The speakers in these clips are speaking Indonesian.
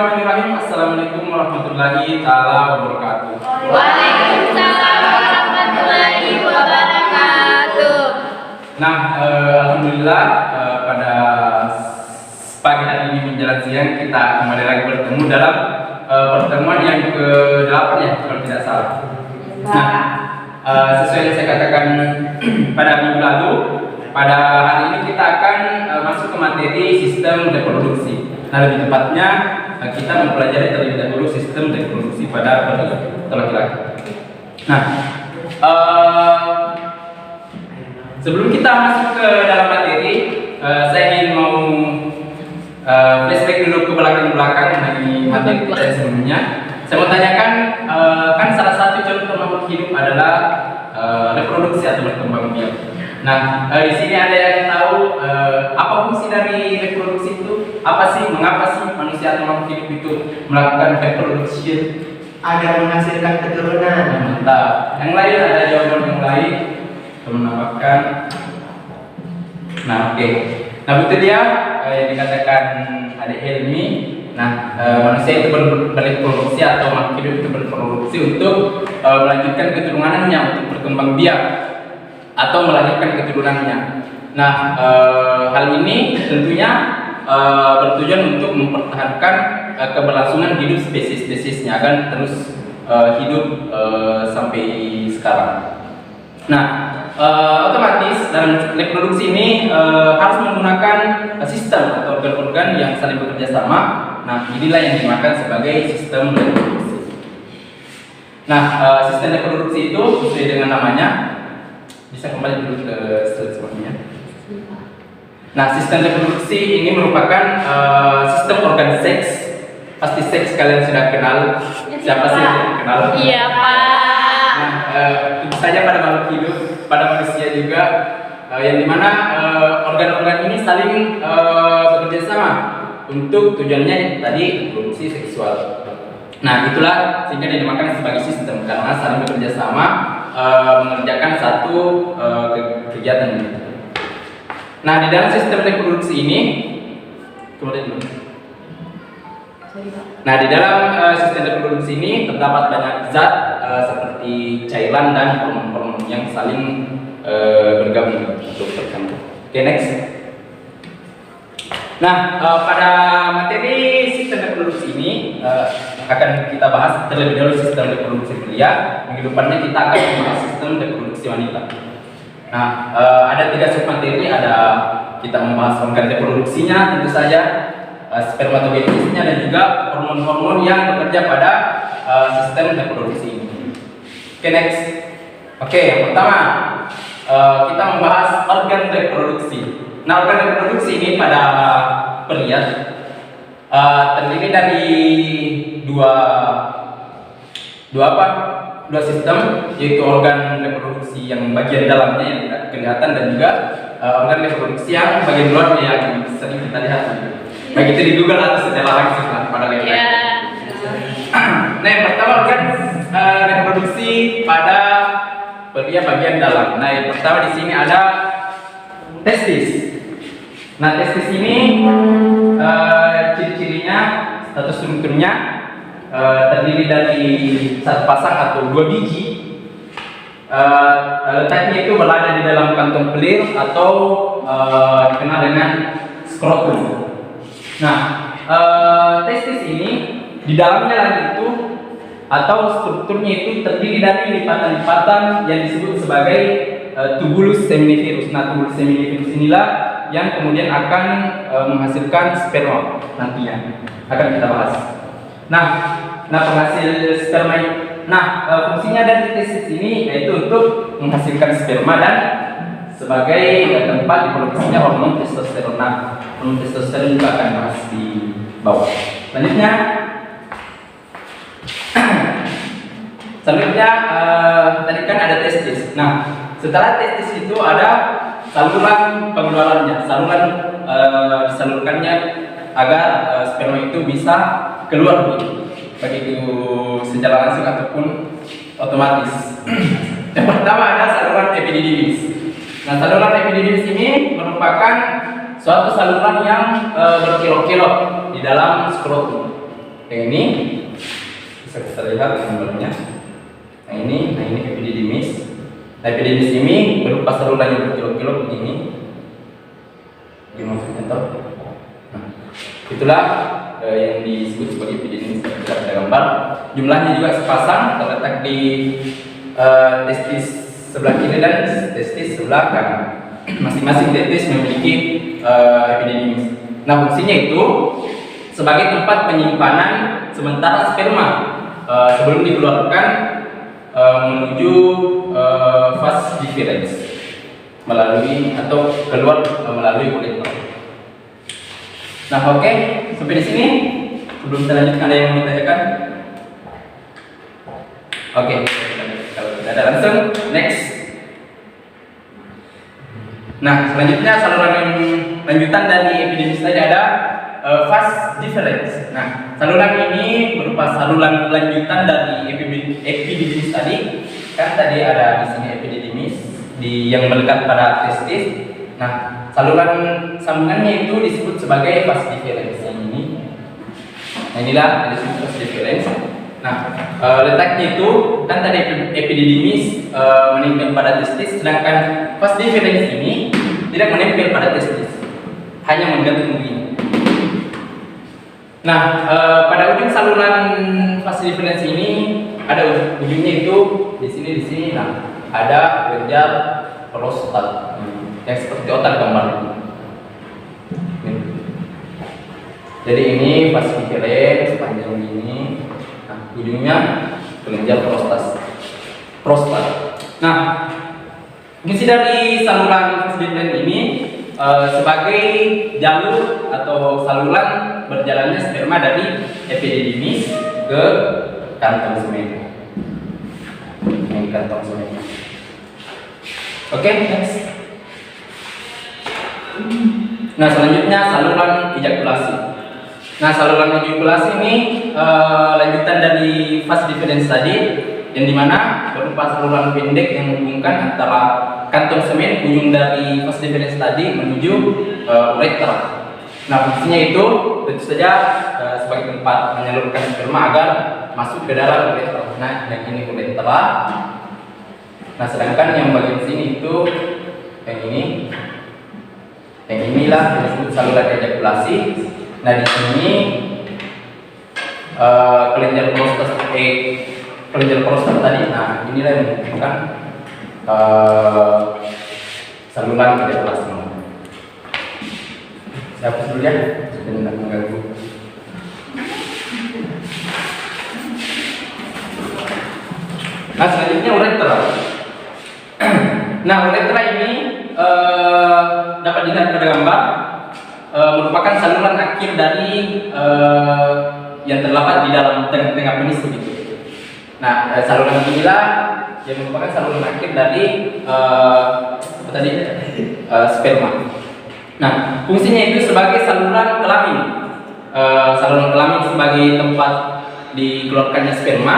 Bismillahirrahmanirrahim. Assalamualaikum warahmatullahi taala wabarakatuh. Waalaikumsalam warahmatullahi wabarakatuh. Nah, alhamdulillah pada pagi hari ini menjelang siang kita kembali lagi bertemu dalam pertemuan yang ke-8 ya, kalau tidak salah. Nah, sesuai yang saya katakan pada minggu lalu, pada hari ini kita akan masuk ke materi sistem reproduksi. Nah, lebih tepatnya kita mempelajari terlebih dahulu sistem reproduksi pada laki-laki. Nah, sebelum kita masuk ke dalam materi, saya ingin mau flashback dulu ke belakang-belakang dari materi kita sebelumnya. Saya mau tanyakan, kan salah satu contoh makhluk hidup adalah reproduksi atau berkembang biak. Nah, di sini ada yang tahu apa fungsi dari reproduksi itu? Apa sih, mengapa sih manusia atau makhluk hidup itu melakukan reproduksi? Agar menghasilkan keturunan. Mantap. Yang lain ada jawaban yang lain? Menambahkan. Nah, oke. Nah, betul dia yang dikatakan Adik Helmi. Nah, manusia itu berreproduksi atau makhluk hidup itu berreproduksi untuk melanjutkan keturunannya, untuk berkembang biak atau melahirkan keturunannya. Nah, hal ini tentunya bertujuan untuk mempertahankan keberlangsungan hidup spesies-spesiesnya akan terus hidup sampai sekarang. Nah, otomatis dalam reproduksi ini harus menggunakan sistem atau organ-organ yang saling bekerja sama. Nah, inilah yang dimakan sebagai sistem reproduksi. Nah, sistem reproduksi itu sesuai dengan namanya. Bisa kembali dulu ke slide selanjutnya. Nah, sistem reproduksi ini merupakan sistem organ seks. Pasti seks kalian sudah kenal. Siapa sih yang tidak kenal? Iya, Pak. Nah, tentu saja pada makhluk hidup, pada manusia juga, yang dimana organ-organ ini saling bekerja sama untuk tujuannya tadi reproduksi seksual. Nah, itulah sehingga dinamakan sebagai sistem karena saling bekerja sama mengerjakan satu kegiatan. Nah, di dalam sistem reproduksi ini, kemudian nah, di dalam sistem reproduksi ini terdapat banyak zat seperti cairan dan hormon-hormon yang saling bergabung untuk bertemu. Oke, next. Nah, pada materi sistem reproduksi ini akan kita bahas terlebih dahulu sistem reproduksi pria. Minggu depannya kita akan membahas sistem reproduksi wanita. Nah, ada 3 submateri, ada kita membahas organ reproduksinya tentu saja, spermatogenesisnya dan juga hormon-hormon yang bekerja pada sistem reproduksi ini. Oke, next. Oke, yang pertama kita membahas organ reproduksi. Nah, organ reproduksi ini pada pria terdiri dari dua sistem, yaitu organ reproduksi yang bagian dalamnya yang tidak kelihatan dan juga organ reproduksi yang bagian luarnya yang sering kita lihat. Baik itu di Google atau secara langsung lah pada laki-laki. Nah, yang pertama organ reproduksi pada pria bagian dalam. Nah, yang pertama di sini ada testis. Nah, testis ini ciri-cirinya atau strukturnya terdiri dari satu pasang atau 2 biji. Letaknya itu berada di dalam kantong pelir atau dikenal dengan skrotum. Nah, testis ini di dalamnya lagi itu atau strukturnya itu terdiri dari lipatan-lipatan yang disebut sebagai tubulus seminiferus. Nah, tubulus seminiferus inilah yang kemudian akan menghasilkan sperma nantinya. Akan kita bahas. Nah, penghasil sperma. Nah, fungsinya dari testis ini yaitu untuk menghasilkan sperma dan sebagai tempat diproduksinya hormon testosteron. Nah, hormon testosteron juga akan bahas di bawah. Selanjutnya, tadi kan ada testis. Nah, setelah testis itu ada saluran pengeluarannya, saluran disalurkannya agar sperma itu bisa keluar baik itu secara langsung ataupun otomatis. Yang pertama ada saluran epididymis. Nah, saluran epididymis ini merupakan suatu saluran yang berkelok-kelok di dalam skrotum. Yang ini bisa kita lihat gambarnya. Nah ini epididymis. Nah epididymis ini berupa saluran yang berkilo-kilo begini. Ini maksudnya tahu? Nah, itulah yang disebut sebagai epididymis. Kita ada gambar. Jumlahnya juga sepasang, terletak di testis sebelah kiri dan testis sebelah kanan. Masing-masing testis memiliki epididymis. Nah fungsinya itu sebagai tempat penyimpanan sementara sperma sebelum dikeluarkan menuju vas deferens melalui atau keluar melalui uretra. Nah oke, sampai di sini. Sebelum kita lanjutkan, ada yang mau ditanyakan? Oke, kalau tidak ada langsung next. Nah selanjutnya saluran lanjutan dari epididymis tadi ada vas deferens. Nah saluran ini berupa saluran lanjutan dari epididymis tadi. Kan tadi ada di sini epididymis yang melekat pada testis. Nah saluran sambungannya itu disebut sebagai vas deferens yang ini. Nah inilah yang disebut vas deferens. Nah letaknya itu kan tadi epididymis menempel pada testis, sedangkan vas deferens ini tidak menempel pada testis, hanya menggantung begini. Nah pada ujung saluran vas deferens ini ada ujungnya itu di sini. Nah ada kelenjar prostat yang seperti otak gambar ini. Jadi ini vas deferens panjang ini. Nah ujungnya kelenjar prostat. Nah fungsi dari saluran vas deferens ini sebagai jalur atau saluran berjalannya sperma dari epididymis ke kantong semen. Ini kantong semen. Oke, next. Nah selanjutnya saluran ejakulasi. Nah saluran ejakulasi ini lanjutan dari vas deferens tadi, yang dimana berupa saluran pendek yang menghubungkan antara kantong semen ujung dari vas deferens tadi menuju uretra. Nah fungsinya itu tentu saja sebagai tempat menyalurkan sperma agar masuk ke dalam uretra. Nah yang ini uretra. Nah sedangkan yang bagian sini itu yang inilah yang disebut saluran ejakulasi. Nah di sini kelenjar prostat tadi. Nah inilah yang menunjukkan saluran ejakulasi. Saya hapus dulu ya, supaya tidak mengganggu. Nah selanjutnya uretra. Nah uretra ini dapat dilihat pada gambar, merupakan saluran akhir dari yang terdapat di dalam tengah-tengah penis begitu. Nah saluran inilah yang merupakan saluran akhir dari sperma. Nah fungsinya itu sebagai saluran kelamin. Saluran kelamin sebagai tempat dikeluarkannya sperma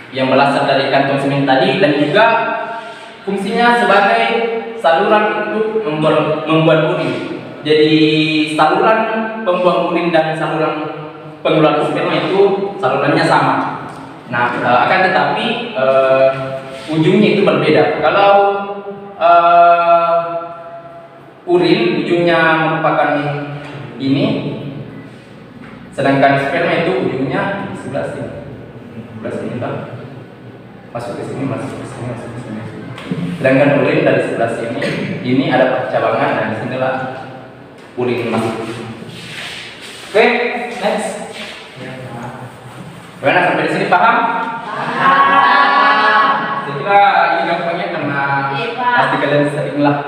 yang berasal dari kantong semen tadi, dan juga fungsinya sebagai saluran untuk membuat urin. Jadi saluran pembuang urin dan saluran pengeluaran sperma itu salurannya sama. Nah akan tetapi ujungnya itu berbeda. Kalau urin ujungnya merupakan ini, sedangkan sperma itu ujungnya sebelah sini kan? Masuk ke sini. Sedangkan urin dari sebelah sini, ini ada percabangan dan disinilah urin masuk. Oke, next. Bagaimana sampai di sini paham? Saya kira ini gampangnya karena pasti kalian seringlah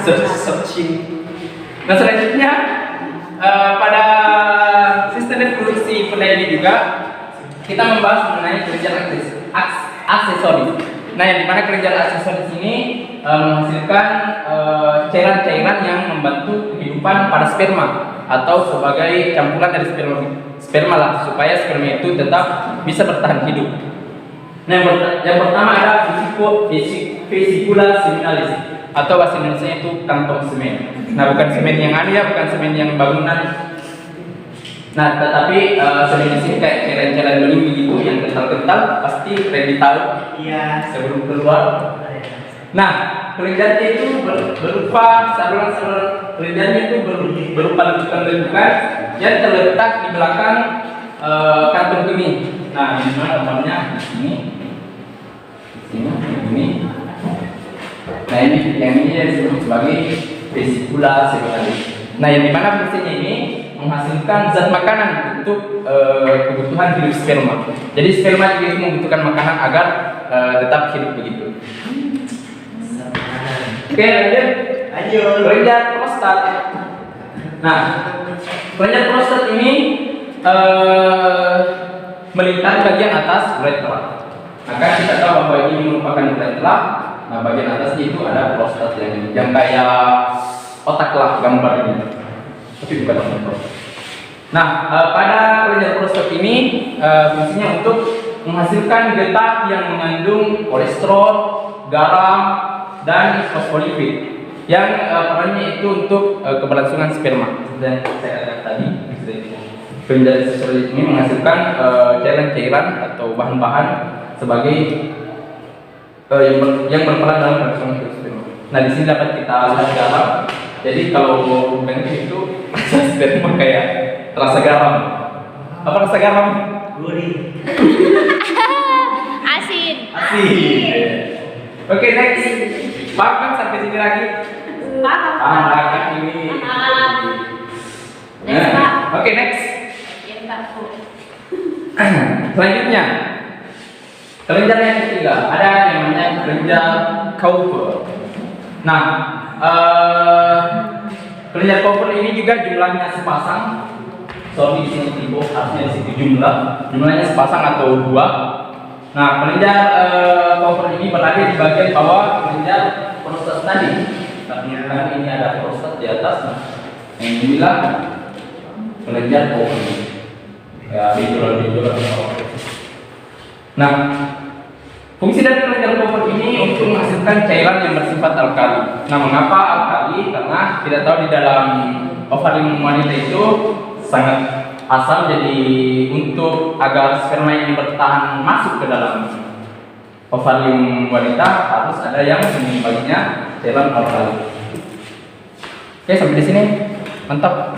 searching. Nah selanjutnya pada sistem reproduksi pada ini juga kita membahas mengenai kelenjar aksesoris. Nah yang dimana kelenjar aksesoris ini menghasilkan cairan-cairan yang membantu kehidupan pada sperma atau sebagai campuran dari sperma lah, supaya sperma itu tetap bisa bertahan hidup. Nah yang pertama ada vesicula seminalis atau bahasa Indonesia itu kantong semen. Nah bukan semen yang ada, bukan semen yang bangunan, Nah, tetapi sering di sini kayak cairan-cairan bening begitu yang kental-kental pasti ready tahu Iya. sebelum keluar. Nah, kelenjarnya itu berupa saluran-saluran kelenjarnya itu berupa letukan-letukan yang terletak di belakang kantung kemih. Nah, di mana tempatnya? Di sini. Ini. Nah, ini yang ini disebut sebagai vesicula sebagai. Nah, yang dimana fungsinya ini menghasilkan zat makanan untuk kebutuhan hidup sperma. Jadi sperma juga itu membutuhkan makanan agar tetap hidup begitu. Oke, lanjut. Kelenjar prostat. Nah, kelenjar prostat ini melintasi bagian atas uretra. Maka kita tahu bahwa ini merupakan uretra. Nah, bagian atasnya itu ada prostat yang kayak otak lah gambarnya. Tapi bukan otak prostat. Nah, pada kelenjar prostat ini fungsinya untuk menghasilkan getah yang mengandung kolesterol, garam, dan fosfolipid yang perannya itu untuk keberlangsungan sperma. Dan saya katakan tadi, kelenjar prostat ini menghasilkan cairan-cairan atau bahan-bahan sebagai yang berperan dalam keberlangsungan sperma. Nah, di sini dapat kita lihat garam. Jadi kalau dengan itu sperma kayak terasa garam. Apa rasa garam? Gurih. Asin. Asin. Oke, next. Paham kan sampai sini lagi? Paham kan ini. Next, Pak. Oke, next. Ya, Pak. Selanjutnya, kelenjar yang ketiga ada yang namanya kelenjar Cowper. Nah, kelenjar Cowper ini juga jumlahnya sepasang. Sorry, di sini tipe harusnya di situ jumlahnya sepasang atau dua. Nah, kelenjar Cowper ini berada di bagian bawah kelenjar prostat tadi. Nah, ini ada prostat di atas. Nah, yang inilah kelenjar Cowper. Ya, bidulan. Nah, fungsi dari kelenjar Cowper ini untuk menghasilkan cairan yang bersifat alkali. Nah, mengapa alkali? Karena kita tahu di dalam ovarium wanita itu sangat asam, jadi untuk agar sperma ini bertahan masuk ke dalam ovarium wanita harus ada yang menyimpannya cairan alkali. Oke, sampai di sini mantap.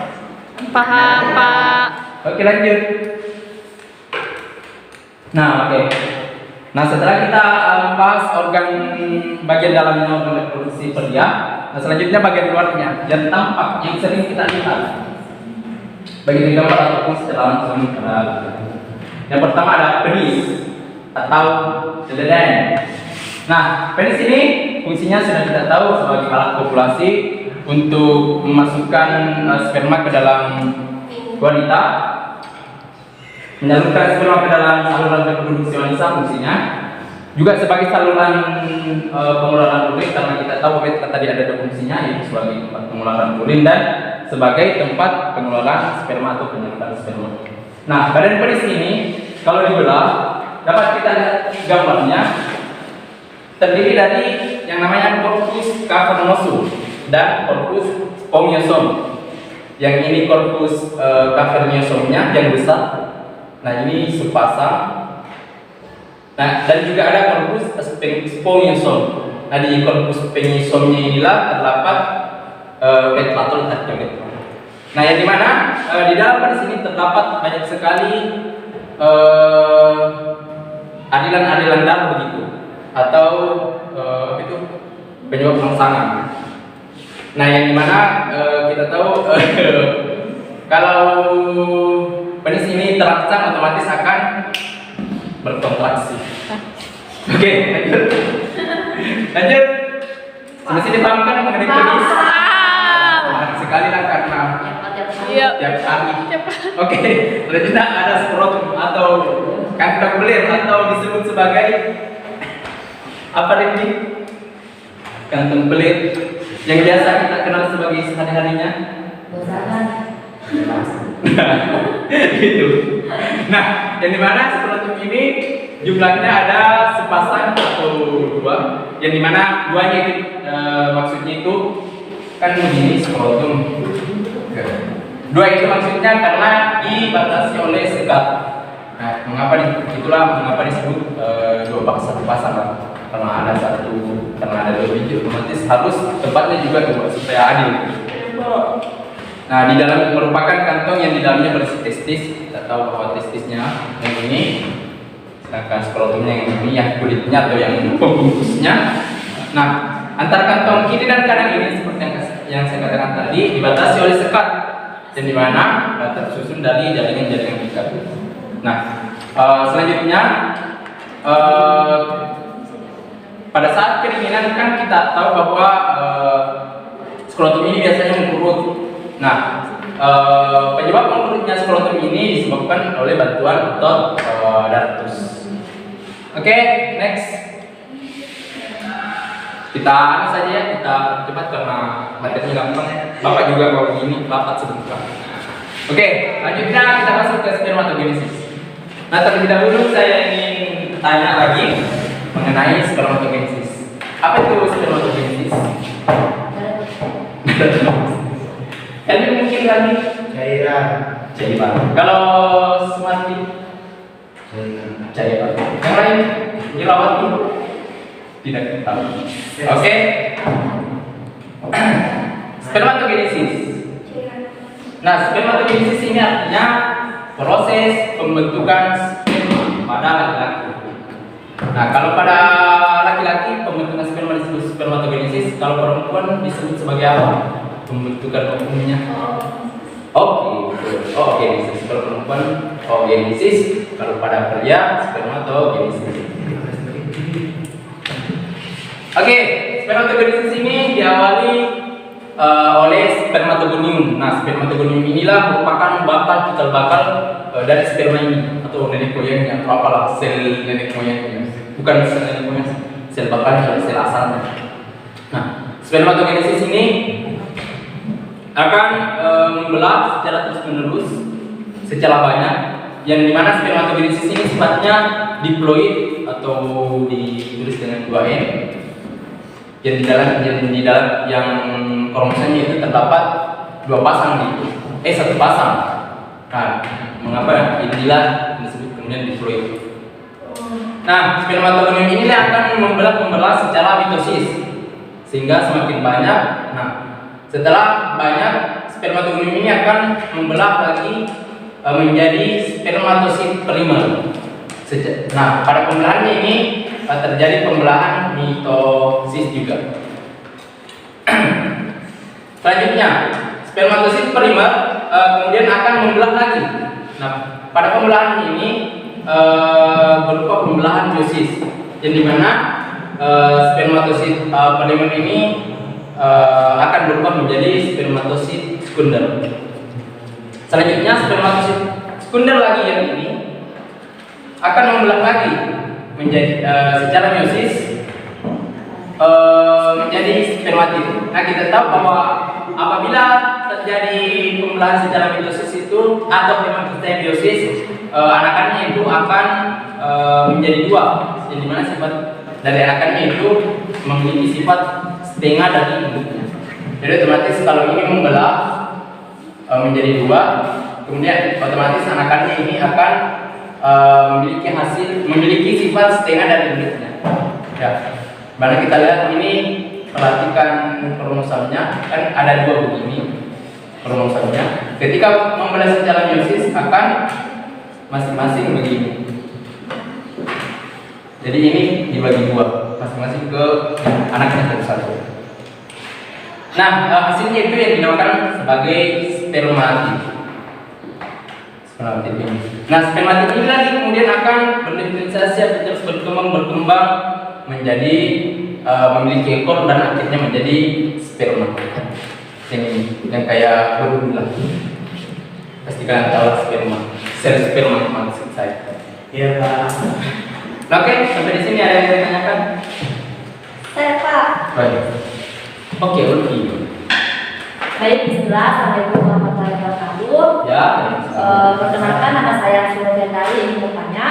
Paham, Pak. Oke, lanjut. Nah, oke. Nah, setelah kita membahas organ bagian dalamnya organ reproduksi pria, nah selanjutnya bagian luarnya yang tampak yang sering kita lihat. Bagi gambar ataupun secara langsung. Yang pertama ada penis atau deden. Nah, penis ini fungsinya sudah kita tahu sebagai alat kopulasi untuk memasukkan sperma ke dalam wanita, menyalurkan sperma ke dalam saluran reproduksi wanita fungsinya. Juga sebagai saluran pengeluaran urin, karena kita tahu tadi ada dua fungsinya, yaitu sebagai tempat pengeluaran urin dan sebagai tempat pengeluaran sperma atau penyaluran sperma. Nah, badan penis ini kalau dibelah dapat kita lihat gambarnya terdiri dari yang namanya corpus cavernosum dan corpus spongiosum. Yang ini corpus cavernosumnya yang besar. Nah, ini sepasang. Nah, dan juga ada corpus spongiosum. Nah, di corpus spongiosumnya inilah terdapat petlator tadi. Nah, yang dimana di dalam pada sini terdapat banyak sekali adilan-adilan darah begitu, atau itu penyebab rangsangan. Nah, yang dimana kita tahu kalau penis ini terangsang otomatis akan berkontraksi. Oke, lanjut. Sampai sini paham kan mengenai penis? Paham sekali lah karena tiap hari. Oke, selanjutnya ada skrotum atau kantong belir atau disebut sebagai apa ini? Kantong belir yang biasa kita kenal sebagai sehari-harinya. Itu. Nah, yang dimana skrotum ini jumlahnya ada sepasang atau dua, yang dimana duanya itu maksudnya itu kan begini skrotum, Dua itu maksudnya karena dibatasi oleh sekat. Nah, mengapa disebut satu pasang lah? Karena ada dua biji, otomatis harus tempatnya juga dua supaya adil. Nah, di dalam merupakan kantong yang di dalamnya berisi testis. Kita tahu bahwa testisnya yang ini, sedangkan skrotumnya yang ini, yang kulitnya atau yang pembungkusnya. Nah, antara kantong kiri dan kanan ini seperti yang saya katakan tadi dibatasi oleh sekat, dan di mana tersusun dari jaringan-jaringan ikat. Nah, selanjutnya pada saat kedinginan kan kita tahu bahwa skrotum ini biasanya mengkerut. Nah, penyebab mengkerutnya skrotum ini disebabkan oleh bantuan otot dartus. Oke, next. Kita saja ya, kita cepat karena materinya gampang. Bapak juga kalau begini, bapak sebentar. Oke, lanjutnya kita masuk ke spermatogenesis. Nah, terlebih dahulu saya ingin tanya lagi mengenai spermatogenesis. Apa itu spermatogenesis? Ini mungkin lagi cairan. Kalau semati cairan. Yang lain jerawat dulu. Tidak tahu. Oke. Spermatogenesis. Nah, spermatogenesis ini artinya proses pembentukan sperma pada laki-laki. Nah, kalau pada laki-laki pembentukan sperma disebut spermatogenesis, kalau perempuan disebut sebagai apa? Pembentukan umumnya. Oogenesis. Kalau perempuan oogenesis, kalau pada pria spermatogenesis. Oke, spermatogenesis ini diawali oleh spermatogonium. Nah, spermatogonium inilah merupakan cikal bakal dari sperma ini atau nenek moyangnya atau apalah sel nenek moyangnya. Bukan sel nenek moyang, sel bakalnya, sel asalnya. Nah, spermatogenesis ini akan membelah secara terus-menerus secara banyak, yang dimana spermatogenesis ini sifatnya diploid atau ditulis dengan 2N. Yang di dalam yang kromosomnya itu terdapat satu pasang. Nah, mengapa inilah disebut kemudian diploid. Nah, spermatogonium ini akan membelah secara mitosis sehingga semakin banyak. Nah, setelah banyak, spermatogonium ini akan membelah lagi menjadi spermatosit primer. Nah, pada pembelahannya ini terjadi pembelahan mitosis juga. Selanjutnya, spermatosit primer kemudian akan membelah lagi. Nah, pada pembelahan ini berupa pembelahan meiosis, yang dimana spermatosit primer ini akan berubah menjadi spermatosit sekunder. Selanjutnya, spermatosit sekunder lagi yang ini akan membelah lagi menjadi secara meiosis menjadi spermatid. Nah, kita tahu bahwa apabila terjadi pembelahan secara mitosis itu atau memang terjadi meiosis, anakannya itu akan menjadi dua, yang dimana sifat dari anakannya itu memiliki sifat setengah dari induknya. Jadi otomatis kalau ini membelah menjadi dua, kemudian otomatis anakannya ini akan memiliki sifat setengah dari induknya. Ya, mana kita lihat ini, perhatikan kromosomnya, kan ada dua begini kromosomnya. Ketika membelah secara meiosis akan masing-masing begini. Jadi ini dibagi dua, masing-masing ke anaknya satu-satu. Nah, hasilnya itu yang dinamakan sebagai spermatid. Nah, spermatid ini lagi kemudian akan berdiferensiasi atau terus berkembang menjadi memiliki ekor dan akhirnya menjadi sperma. Yang kayak berulang. Pasti kalian tahu sperma, sel sperma maksud saya. Iya, Pak. Oke, sampai di sini ada yang saya tanyakan? Saya Pak. Baik. Oke. Baik, Assalamualaikum warahmatullahi wabarakatuh. Ya. Perkenalkan, nama saya Sylvia Dari, ingin bertanya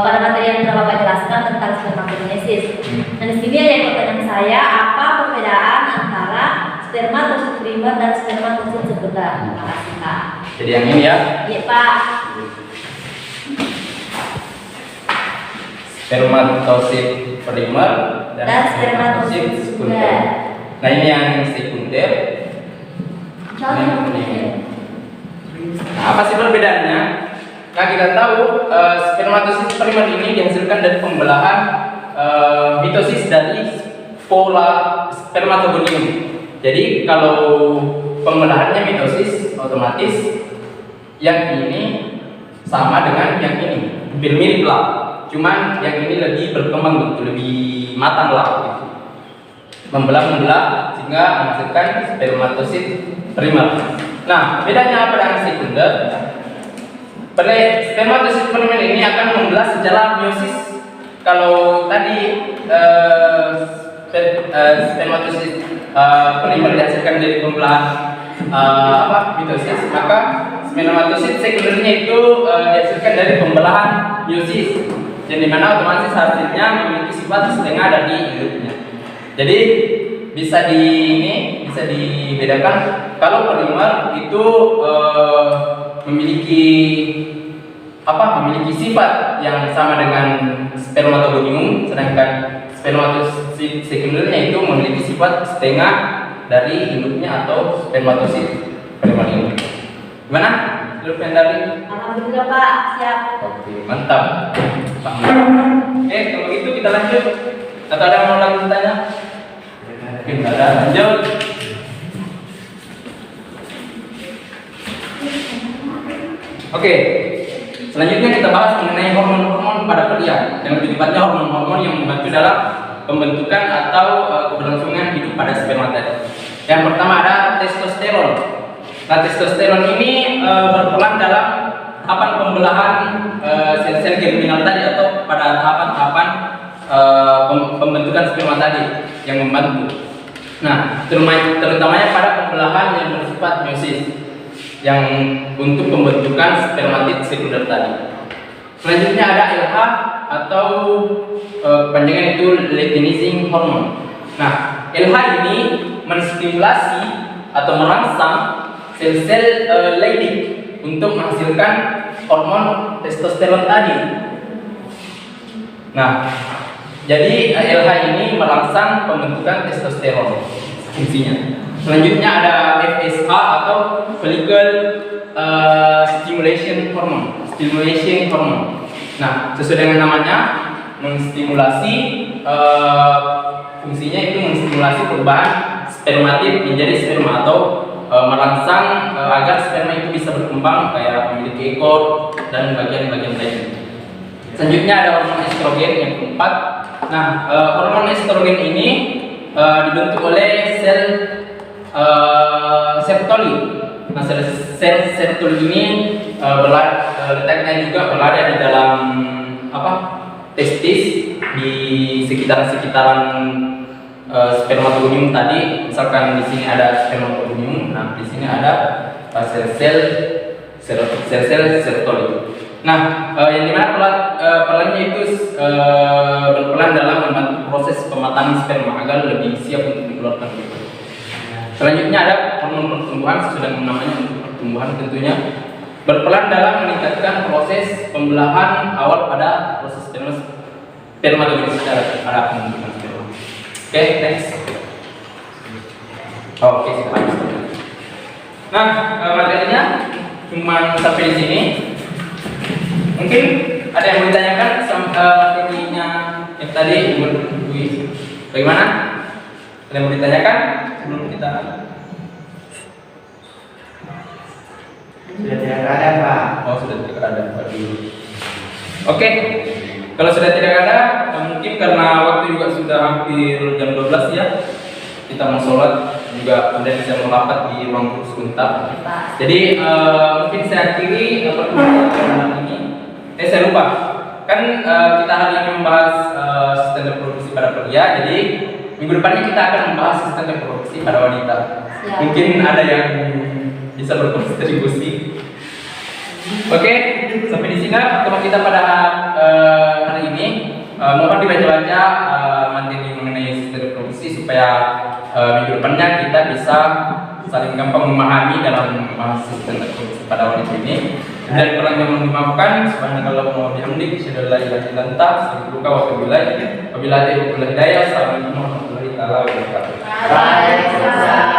pada materi yang telah Bapak jelaskan tentang spermatogenesis. Dan di sini ada pertanyaan saya, apa perbedaan antara spermatosit primer dan spermatosit sekunder? sekunder. Terima kasih Kak. Jadi yang ini ya. Iya Pak. Spermatosit primer Dan spermatosit sekunder. Nah ini yang sekunder. Contoh. Nah, apa sih perbedaannya? Nah kita tahu spermatosit primer ini dihasilkan dari pembelahan mitosis dari pola spermatogonium. Jadi kalau pembelahannya mitosis, otomatis yang ini sama dengan yang ini, hampir mirip lah. Cuman yang ini lebih berkembang, lebih matang lah. Gitu. Membelah sehingga menghasilkan spermatosit primer. Nah, bedanya apa dengan sekunder? Spermatosit primer ini akan membelah secara meiosis. Kalau tadi spermatosit primer dihasilkan dari pembelahan mitosis, maka spermatosit sekundernya itu dihasilkan dari pembelahan meiosis. Yang dimana otomatis hasilnya memiliki sifat setengah dari induknya. Jadi bisa dibedakan kalau primer itu memiliki sifat yang sama dengan spermatogonium, sedangkan spermatosit sekundernya itu memiliki sifat setengah dari induknya atau spermatosit primer ini. Gimana? Lu dari? Alhamdulillah Pak, siap. Oke, mantap. Pak. Oke, kalau gitu kita lanjut. Atau ada yang mau lagi tanya? Mungkin ada, lanjut. Oke, selanjutnya kita bahas mengenai hormon-hormon pada pria, yang lebih tepatnya hormon-hormon yang membantu dalam pembentukan atau keberlangsungan hidup pada sperma tadi. Yang pertama ada testosteron. Nah, testosteron ini berperan dalam tahapan pembelahan sel-sel germinal tadi atau pada tahapan-tahapan pembentukan sperma tadi yang membantu. Nah, terutamanya pada pembelahan yang bersifat meiosis yang untuk pembentukan spermatid sekunder tadi. Selanjutnya ada LH atau kepanjangan itu luteinizing hormone. Nah, LH ini menstimulasi atau merangsang sel-sel Leydig untuk menghasilkan hormon testosteron tadi. Nah, jadi LH ini merangsang pembentukan testosteron fungsinya. Selanjutnya ada FSH atau follicle stimulation hormone. Nah, sesuai dengan namanya, menstimulasi fungsinya itu menstimulasi perubahan spermatid menjadi sperma atau merangsang agar sperma itu bisa berkembang kayak memiliki ekor dan bagian-bagian lain. Selanjutnya ada hormon estrogen yang keempat. Nah, hormon estrogen ini dibentuk oleh sel Sertoli. Nah, sel Sertoli ini letaknya juga berada di dalam testis di sekitaran spermatogonium tadi. Misalkan di sini ada spermatogonium, nah di sini ada sel-sel Sertoli. Nah, yang dimana perannya itu berperan dalam membantu proses pematangan sperma agar lebih siap untuk dikeluarkan. Selanjutnya ada hormon pertumbuhan, sesuai dengan namanya untuk pertumbuhan tentunya berperan dalam meningkatkan proses pembelahan awal pada proses spermatogenesis pada pembentukan sperma. Oke, next. Oke, silakan. Nah, materinya cuma sampai di sini. Mungkin ada yang mau ditanyakan materinya yang tadi bagaimana? Ada yang mau ditanyakan sebelum kita? Sudah tidak ada Pak. Oh, sudah tidak ada Pak dulu. Oke, kalau sudah tidak ada, mungkin karena waktu juga sudah hampir jam 12 ya, kita mau sholat juga Anda bisa merapat di ruang guru sebentar. Jadi mungkin saya akhiri pertemuan ini. Saya lupa, kan kita hari ini membahas sistem reproduksi pada pria, jadi minggu depannya kita akan membahas sistem reproduksi pada wanita. Ya. Mungkin ada yang bisa berkontribusi. Oke, sampai di sini pertemuan kita pada hari ini. Mohon dibaca-baca materi mengenai sistem reproduksi supaya minggu depannya kita bisa saling gampang memahami dalam membahas tentang pada wanita ini. Dan kurang yang dimaafkan, subhanallah wa bihamdik, asyhadu an la ilaha illa anta, astaghfiruka wa atubu ilaik. Wabillahi taufiq wal hidayah. Assalamualaikum warahmatullahi wabarakatuh. Waalaikumsalam.